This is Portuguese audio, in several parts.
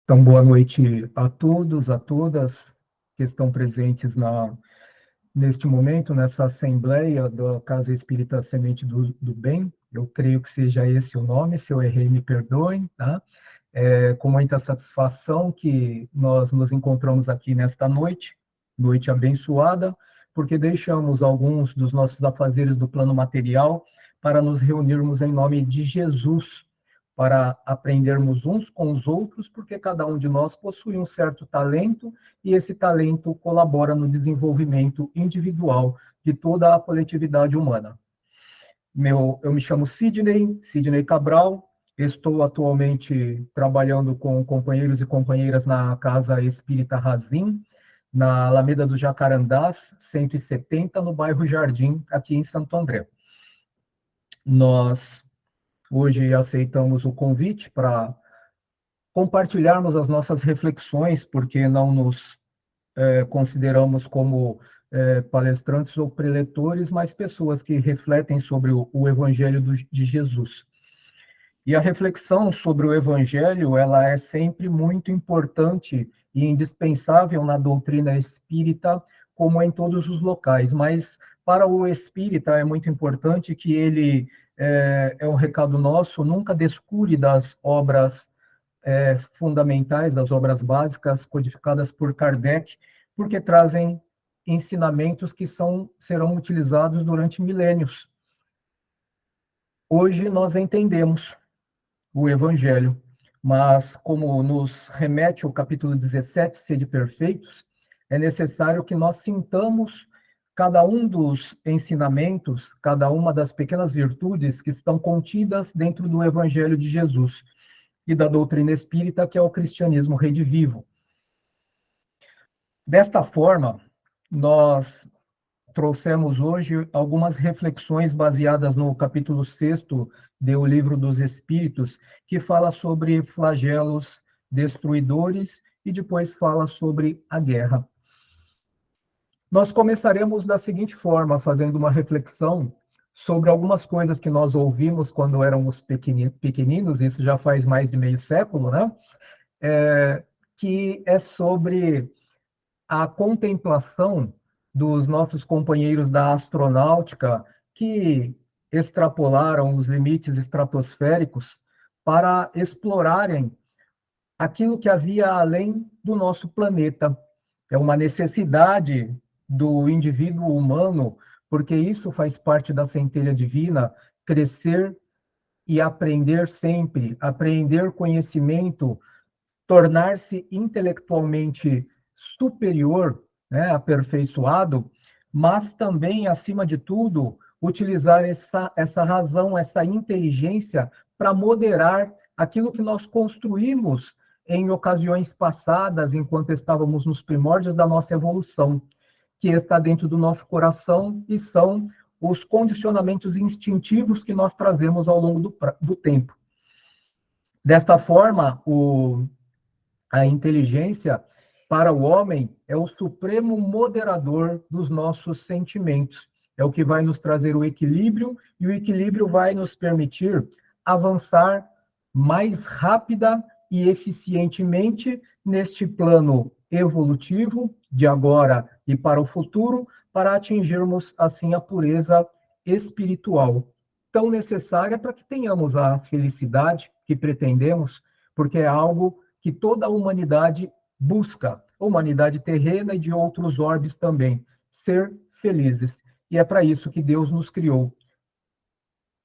Então, boa noite a todos, a todas que estão presentes neste momento, nessa assembleia da Casa Espírita Semente do Bem. Eu creio que seja esse o nome, se eu errei, me perdoem, tá? Com muita satisfação que nós nos encontramos aqui nesta noite, noite abençoada, porque deixamos alguns dos nossos afazeres do plano material para nos reunirmos em nome de Jesus, para aprendermos uns com os outros, porque cada um de nós possui um certo talento e esse talento colabora no desenvolvimento individual de toda a coletividade humana. Eu me chamo Sidney Cabral, estou atualmente trabalhando com companheiros e companheiras na Casa Espírita Razim, na Alameda do Jacarandás, 170, no bairro Jardim, aqui em Santo André. Nós hoje aceitamos o convite para compartilharmos as nossas reflexões, porque não nos consideramos como palestrantes ou preletores, mas pessoas que refletem sobre o Evangelho de Jesus. E a reflexão sobre o Evangelho, ela é sempre muito importante e indispensável na doutrina espírita, como em todos os locais, mas para o espírita é muito importante que ele, é um recado nosso, nunca descure das obras fundamentais, das obras básicas codificadas por Kardec, porque trazem ensinamentos que serão utilizados durante milênios. Hoje nós entendemos o Evangelho, mas como nos remete o capítulo 17, Sede Perfeitos, é necessário que nós sintamos cada um dos ensinamentos, cada uma das pequenas virtudes que estão contidas dentro do Evangelho de Jesus e da doutrina espírita, que é o cristianismo redivivo. Desta forma, nós trouxemos hoje algumas reflexões baseadas no capítulo 6º do Livro dos Espíritos, que fala sobre flagelos destruidores e depois fala sobre a guerra. Nós começaremos da seguinte forma, fazendo uma reflexão sobre algumas coisas que nós ouvimos quando éramos pequeninos, isso já faz mais de meio século, né? Que é sobre a contemplação dos nossos companheiros da astronáutica que extrapolaram os limites estratosféricos para explorarem aquilo que havia além do nosso planeta. É uma necessidade do indivíduo humano, porque isso faz parte da centelha divina, crescer e aprender sempre, aprender conhecimento, tornar-se intelectualmente superior, né, aperfeiçoado, mas também, acima de tudo, utilizar essa razão, essa inteligência para moderar aquilo que nós construímos em ocasiões passadas, enquanto estávamos nos primórdios da nossa evolução, que está dentro do nosso coração e são os condicionamentos instintivos que nós trazemos ao longo do tempo. Desta forma, a inteligência, para o homem, é o supremo moderador dos nossos sentimentos. É o que vai nos trazer o equilíbrio, e o equilíbrio vai nos permitir avançar mais rápida e eficientemente neste plano evolutivo, de agora e para o futuro, para atingirmos, assim, a pureza espiritual, tão necessária para que tenhamos a felicidade que pretendemos, porque é algo que toda a humanidade busca, a humanidade terrena e de outros orbes também, ser felizes. E é para isso que Deus nos criou,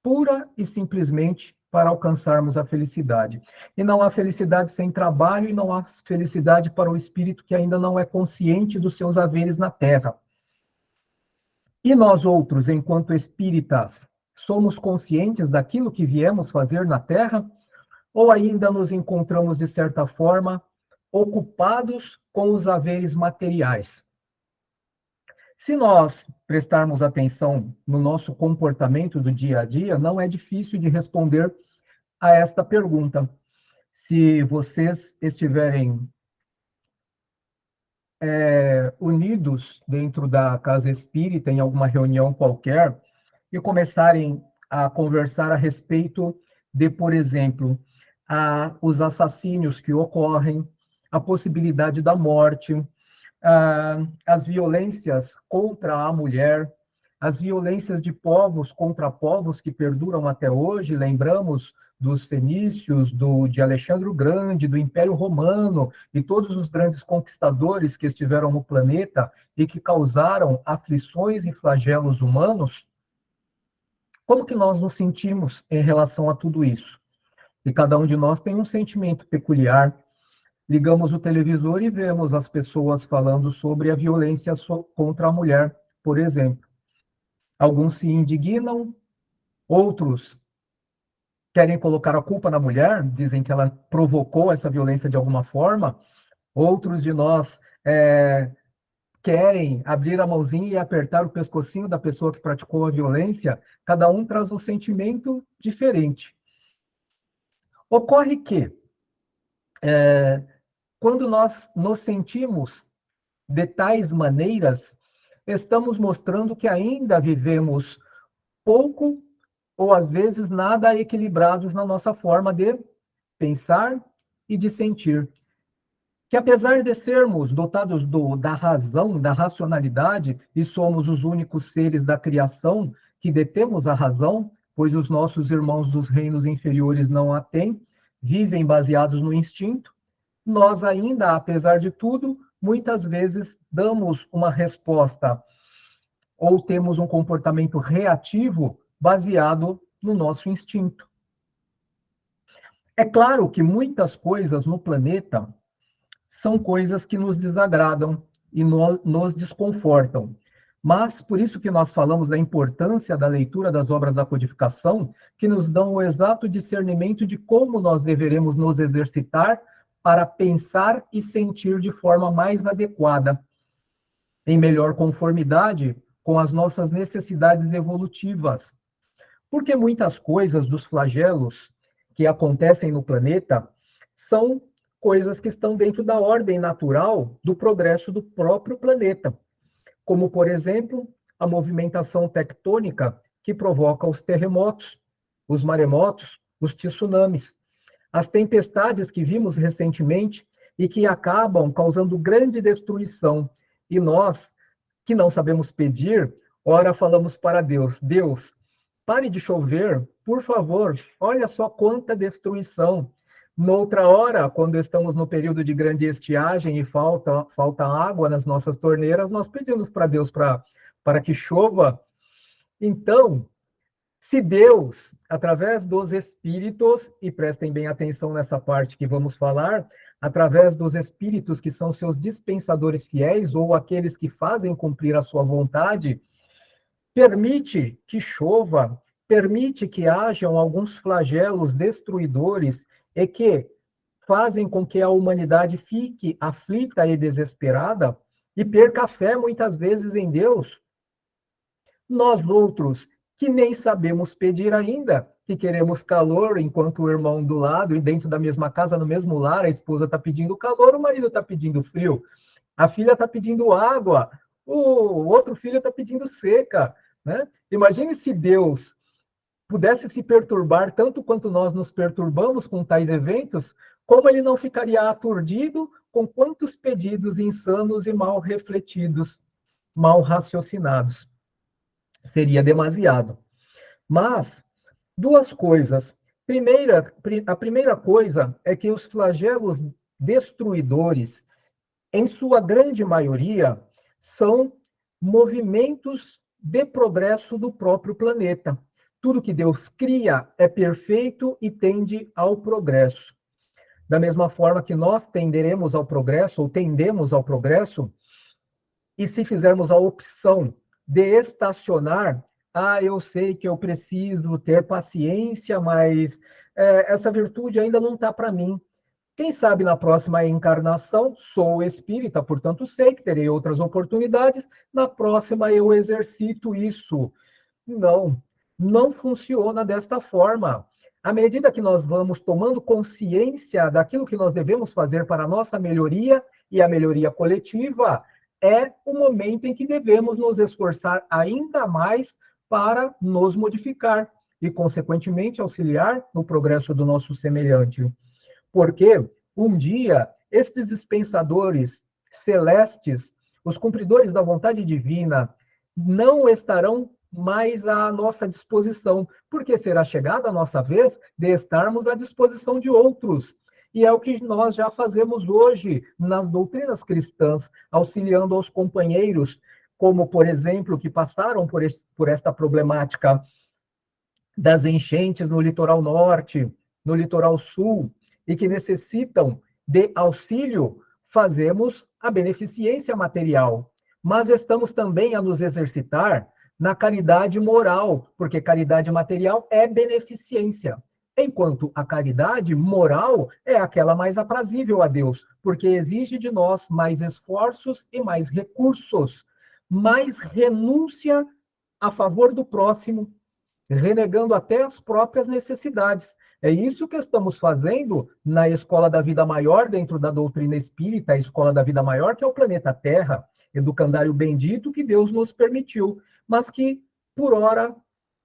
pura e simplesmente para alcançarmos a felicidade. E não há felicidade sem trabalho, e não há felicidade para o espírito que ainda não é consciente dos seus haveres na Terra. E nós outros, enquanto espíritas, somos conscientes daquilo que viemos fazer na Terra? Ou ainda nos encontramos, de certa forma, ocupados com os haveres materiais? Se nós prestarmos atenção no nosso comportamento do dia a dia, não é difícil de responder a esta pergunta. Se vocês estiverem unidos dentro da casa espírita, em alguma reunião qualquer, e começarem a conversar a respeito de, por exemplo, os assassínios que ocorrem, a possibilidade da morte, as violências contra a mulher, as violências de povos contra povos que perduram até hoje. Lembramos dos fenícios, de Alexandre o Grande, do Império Romano e todos os grandes conquistadores que estiveram no planeta e que causaram aflições e flagelos humanos. Como que nós nos sentimos em relação a tudo isso? E cada um de nós tem um sentimento peculiar. Ligamos o televisor e vemos as pessoas falando sobre a violência contra a mulher, por exemplo. Alguns se indignam, outros querem colocar a culpa na mulher, dizem que ela provocou essa violência de alguma forma. Outros de nós querem abrir a mãozinha e apertar o pescocinho da pessoa que praticou a violência. Cada um traz um sentimento diferente. Ocorre que, quando nós nos sentimos de tais maneiras, estamos mostrando que ainda vivemos pouco ou às vezes nada equilibrados na nossa forma de pensar e de sentir. Que apesar de sermos dotados da razão, da racionalidade, e somos os únicos seres da criação que detemos a razão, pois os nossos irmãos dos reinos inferiores não a têm, vivem baseados no instinto, nós ainda, apesar de tudo, muitas vezes damos uma resposta ou temos um comportamento reativo baseado no nosso instinto. É claro que muitas coisas no planeta são coisas que nos desagradam e nos desconfortam. Mas, por isso que nós falamos da importância da leitura das obras da codificação, que nos dão o exato discernimento de como nós deveremos nos exercitar para pensar e sentir de forma mais adequada, em melhor conformidade com as nossas necessidades evolutivas. Porque muitas coisas dos flagelos que acontecem no planeta são coisas que estão dentro da ordem natural do progresso do próprio planeta, como, por exemplo, a movimentação tectônica que provoca os terremotos, os maremotos, os tsunamis, as tempestades que vimos recentemente e que acabam causando grande destruição. E nós, que não sabemos pedir, ora falamos para Deus: Deus, pare de chover, por favor, olha só quanta destruição. Noutra hora, quando estamos no período de grande estiagem e falta água nas nossas torneiras, nós pedimos para Deus para que chova. Então, se Deus, através dos espíritos, e prestem bem atenção nessa parte que vamos falar, através dos espíritos que são seus dispensadores fiéis, ou aqueles que fazem cumprir a sua vontade, permite que chova, permite que hajam alguns flagelos destruidores e que fazem com que a humanidade fique aflita e desesperada e perca a fé muitas vezes em Deus. Nós outros, que nem sabemos pedir ainda, que queremos calor, enquanto o irmão do lado, e dentro da mesma casa, no mesmo lar, a esposa está pedindo calor, o marido está pedindo frio, a filha está pedindo água, o outro filho está pedindo seca, né? Imagine se Deus pudesse se perturbar tanto quanto nós nos perturbamos com tais eventos, como ele não ficaria aturdido com quantos pedidos insanos e mal refletidos, mal raciocinados. Seria demasiado. Mas, duas coisas. A primeira coisa é que os flagelos destruidores, em sua grande maioria, são movimentos de progresso do próprio planeta. Tudo que Deus cria é perfeito e tende ao progresso. Da mesma forma que nós tenderemos ao progresso, ou tendemos ao progresso, e se fizermos a opção de estacionar, eu sei que eu preciso ter paciência, mas essa virtude ainda não está para mim. Quem sabe na próxima encarnação, sou espírita, portanto sei que terei outras oportunidades, na próxima eu exercito isso. Não funciona desta forma. À medida que nós vamos tomando consciência daquilo que nós devemos fazer para a nossa melhoria e a melhoria coletiva, é o momento em que devemos nos esforçar ainda mais para nos modificar. e, consequentemente, auxiliar no progresso do nosso semelhante. Porque um dia estes dispensadores celestes, os cumpridores da vontade divina, não estarão mais à nossa disposição, porque será chegada a nossa vez de estarmos à disposição de outros. E é o que nós já fazemos hoje nas doutrinas cristãs, auxiliando aos companheiros, como, por exemplo, que passaram por esta problemática das enchentes no litoral norte, no litoral sul, e que necessitam de auxílio, fazemos a beneficência material. Mas estamos também a nos exercitar na caridade moral, porque caridade material é beneficência, enquanto a caridade moral é aquela mais aprazível a Deus, porque exige de nós mais esforços e mais recursos, mais renúncia a favor do próximo, renegando até as próprias necessidades. É isso que estamos fazendo na Escola da Vida Maior, dentro da doutrina espírita, a Escola da Vida Maior, que é o planeta Terra, educandário bendito que Deus nos permitiu, mas que, por ora,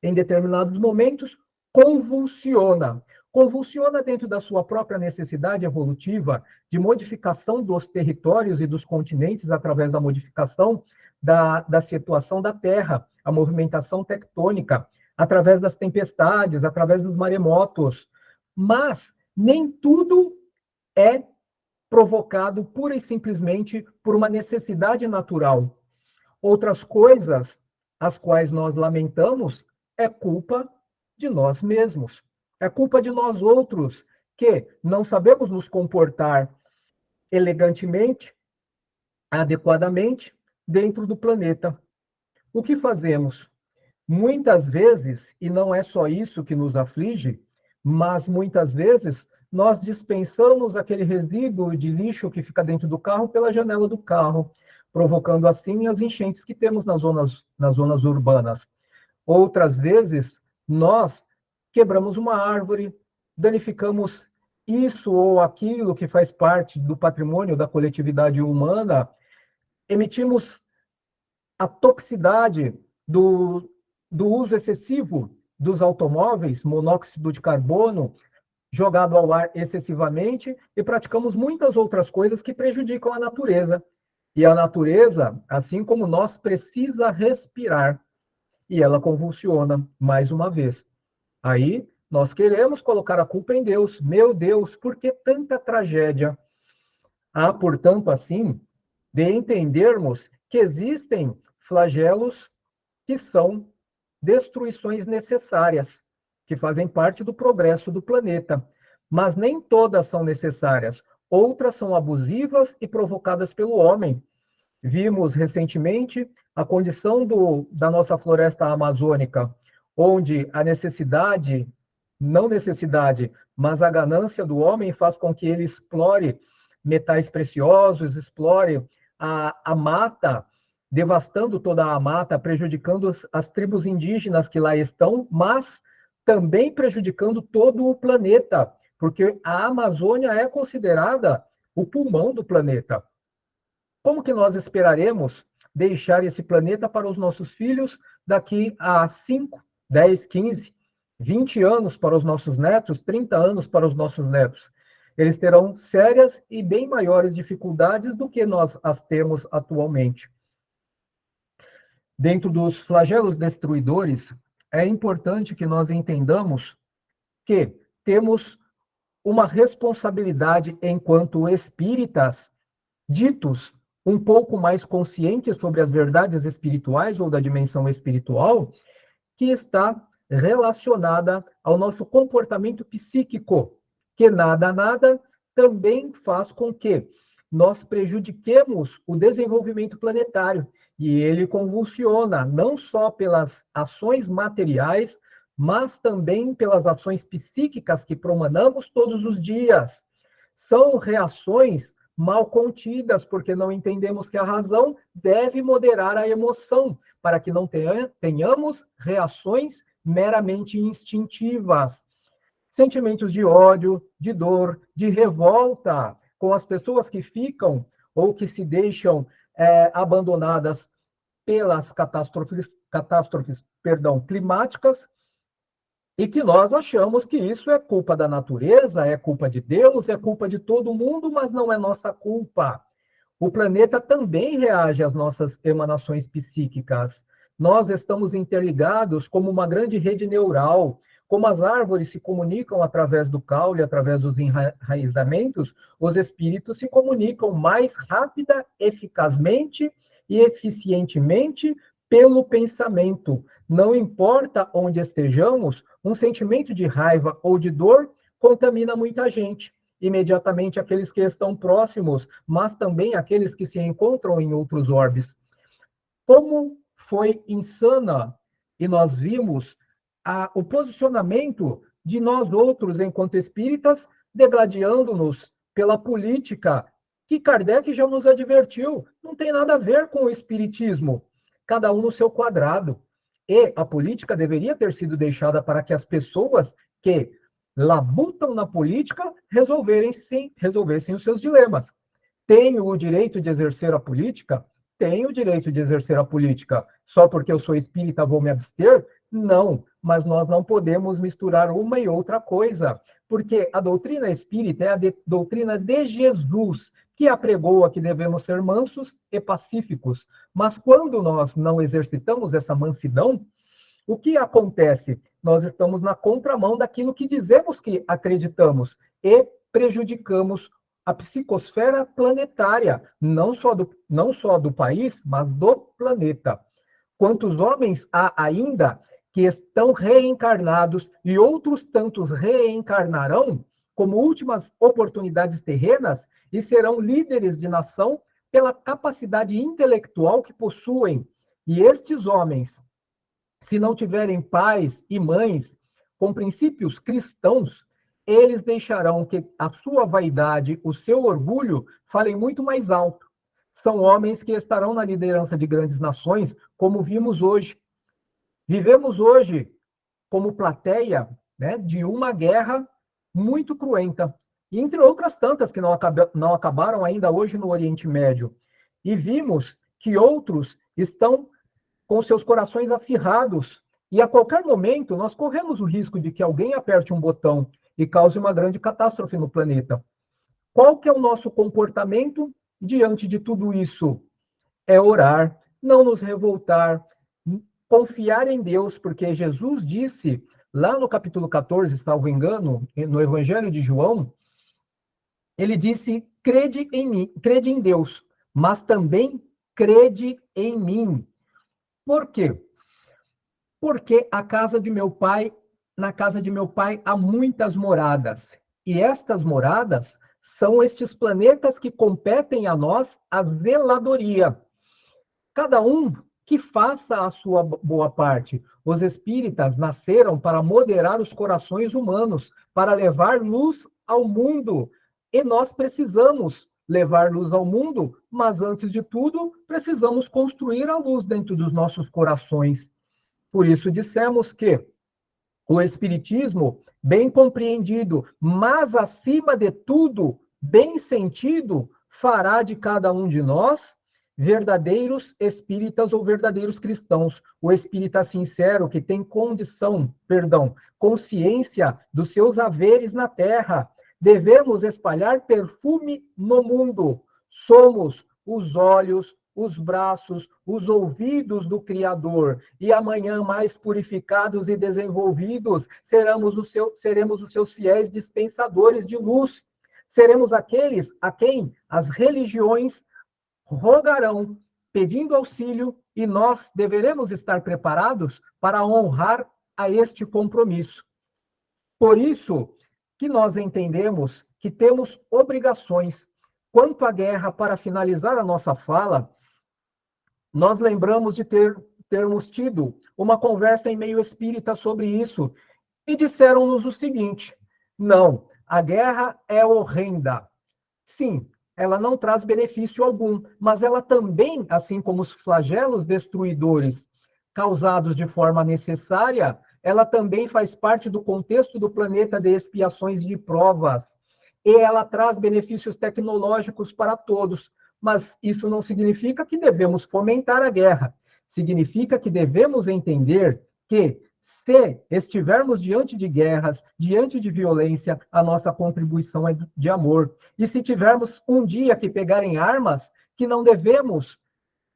em determinados momentos, convulsiona. Convulsiona dentro da sua própria necessidade evolutiva de modificação dos territórios e dos continentes através da modificação da situação da Terra, a movimentação tectônica, através das tempestades, através dos maremotos. Mas nem tudo é provocado pura e simplesmente por uma necessidade natural. Outras coisas, as quais nós lamentamos, é culpa de nós mesmos. É culpa de nós outros, que não sabemos nos comportar elegantemente, adequadamente, dentro do planeta. O que fazemos? Muitas vezes, e não é só isso que nos aflige, mas muitas vezes nós dispensamos aquele resíduo de lixo que fica dentro do carro pela janela do carro, provocando assim as enchentes que temos nas zonas urbanas. Outras vezes, nós quebramos uma árvore, danificamos isso ou aquilo que faz parte do patrimônio da coletividade humana, emitimos a toxicidade do uso excessivo dos automóveis, monóxido de carbono, jogado ao ar excessivamente, e praticamos muitas outras coisas que prejudicam a natureza. E a natureza, assim como nós, precisa respirar. E ela convulsiona mais uma vez. Aí nós queremos colocar a culpa em Deus. Meu Deus, por que tanta tragédia? Há, portanto, assim, de entendermos que existem flagelos que são destruições necessárias, que fazem parte do progresso do planeta. Mas nem todas são necessárias. Outras são abusivas e provocadas pelo homem. Vimos recentemente a condição da nossa floresta amazônica, onde a necessidade, não necessidade, mas a ganância do homem faz com que ele explore metais preciosos, explore a mata, devastando toda a mata, prejudicando as tribos indígenas que lá estão, mas também prejudicando todo o planeta, porque a Amazônia é considerada o pulmão do planeta. Como que nós esperaremos deixar esse planeta para os nossos filhos daqui a 5, 10, 15, 20 anos para os nossos netos, 30 anos para os nossos netos? Eles terão sérias e bem maiores dificuldades do que nós as temos atualmente. Dentro dos flagelos destruidores, é importante que nós entendamos que temos uma responsabilidade enquanto espíritas ditos um pouco mais conscientes sobre as verdades espirituais ou da dimensão espiritual, que está relacionada ao nosso comportamento psíquico, que nada também faz com que nós prejudiquemos o desenvolvimento planetário. E ele convulsiona não só pelas ações materiais, mas também pelas ações psíquicas que promanamos todos os dias. São reações mal contidas, porque não entendemos que a razão deve moderar a emoção, para que não tenhamos reações meramente instintivas. Sentimentos de ódio, de dor, de revolta com as pessoas que ficam ou que se deixam abandonadas pelas catástrofes climáticas, E que nós achamos que isso é culpa da natureza, é culpa de Deus, é culpa de todo mundo, mas não é nossa culpa. O planeta também reage às nossas emanações psíquicas. Nós estamos interligados como uma grande rede neural. Como as árvores se comunicam através do caule, através dos enraizamentos, os espíritos se comunicam mais rápida, eficazmente e eficientemente pelo pensamento. Não importa onde estejamos, um sentimento de raiva ou de dor contamina muita gente. Imediatamente aqueles que estão próximos, mas também aqueles que se encontram em outros orbes. Como foi insana, e nós vimos o posicionamento de nós outros, enquanto espíritas, degladiando-nos pela política, que Kardec já nos advertiu, não tem nada a ver com o espiritismo, cada um no seu quadrado. E a política deveria ter sido deixada para que as pessoas que labutam na política resolvessem os seus dilemas. Tenho o direito de exercer a política? Tenho o direito de exercer a política. Só porque eu sou espírita vou me abster? Não, mas nós não podemos misturar uma e outra coisa, porque a doutrina espírita é a doutrina de Jesus, que apregoa que devemos ser mansos e pacíficos. Mas quando nós não exercitamos essa mansidão, o que acontece? Nós estamos na contramão daquilo que dizemos que acreditamos e prejudicamos a psicosfera planetária, não só do país, mas do planeta. Quantos homens há ainda que estão reencarnados e outros tantos reencarnarão como últimas oportunidades terrenas e serão líderes de nação pela capacidade intelectual que possuem. E estes homens, se não tiverem pais e mães com princípios cristãos, eles deixarão que a sua vaidade, o seu orgulho, falem muito mais alto. São homens que estarão na liderança de grandes nações, como vimos hoje. Vivemos hoje como plateia, né, de uma guerra muito cruenta, entre outras tantas que não acabaram ainda hoje no Oriente Médio. E vimos que outros estão com seus corações acirrados. E a qualquer momento, nós corremos o risco de que alguém aperte um botão e cause uma grande catástrofe no planeta. Qual que é o nosso comportamento diante de tudo isso? É orar, não nos revoltar, confiar em Deus, porque Jesus disse, lá no capítulo 14, salvo engano, no Evangelho de João, ele disse, crede em mim, crede em Deus, mas também crede em mim. Por quê? Porque na casa de meu pai há muitas moradas. E estas moradas são estes planetas que competem a nós a zeladoria. Cada um que faça a sua boa parte. Os espíritas nasceram para moderar os corações humanos, para levar luz ao mundo. E nós precisamos levar luz ao mundo, mas antes de tudo, precisamos construir a luz dentro dos nossos corações. Por isso dissemos que o Espiritismo, bem compreendido, mas acima de tudo, bem sentido, fará de cada um de nós verdadeiros espíritas ou verdadeiros cristãos. O espírita sincero que tem consciência dos seus haveres na terra. Devemos espalhar perfume no mundo. Somos os olhos, os braços, os ouvidos do Criador, e amanhã mais purificados e desenvolvidos, seremos os seus fiéis dispensadores de luz. Seremos aqueles a quem as religiões rogarão, pedindo auxílio, e nós deveremos estar preparados para honrar a este compromisso. Por isso que nós entendemos que temos obrigações. Quanto à guerra, para finalizar a nossa fala, nós lembramos de termos tido uma conversa em meio espírita sobre isso, e disseram-nos o seguinte: não, a guerra é horrenda. Sim, ela não traz benefício algum, mas ela também, assim como os flagelos destruidores causados de forma necessária, ela também faz parte do contexto do planeta de expiações e de provas. E ela traz benefícios tecnológicos para todos. Mas isso não significa que devemos fomentar a guerra. Significa que devemos entender que, Se estivermos diante de guerras, diante de violência, a nossa contribuição é de amor. E se tivermos um dia que pegarem armas, que não devemos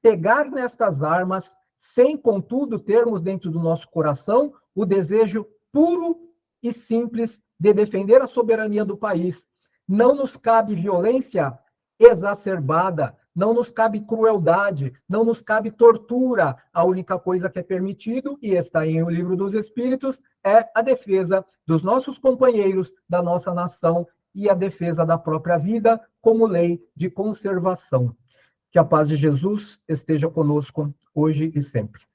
pegar nestas armas, sem, contudo, termos dentro do nosso coração o desejo puro e simples de defender a soberania do país. Não nos cabe violência exacerbada, não nos cabe crueldade, não nos cabe tortura. A única coisa que é permitido, e está em O Livro dos Espíritos, é a defesa dos nossos companheiros, da nossa nação e a defesa da própria vida como lei de conservação. Que a paz de Jesus esteja conosco hoje e sempre.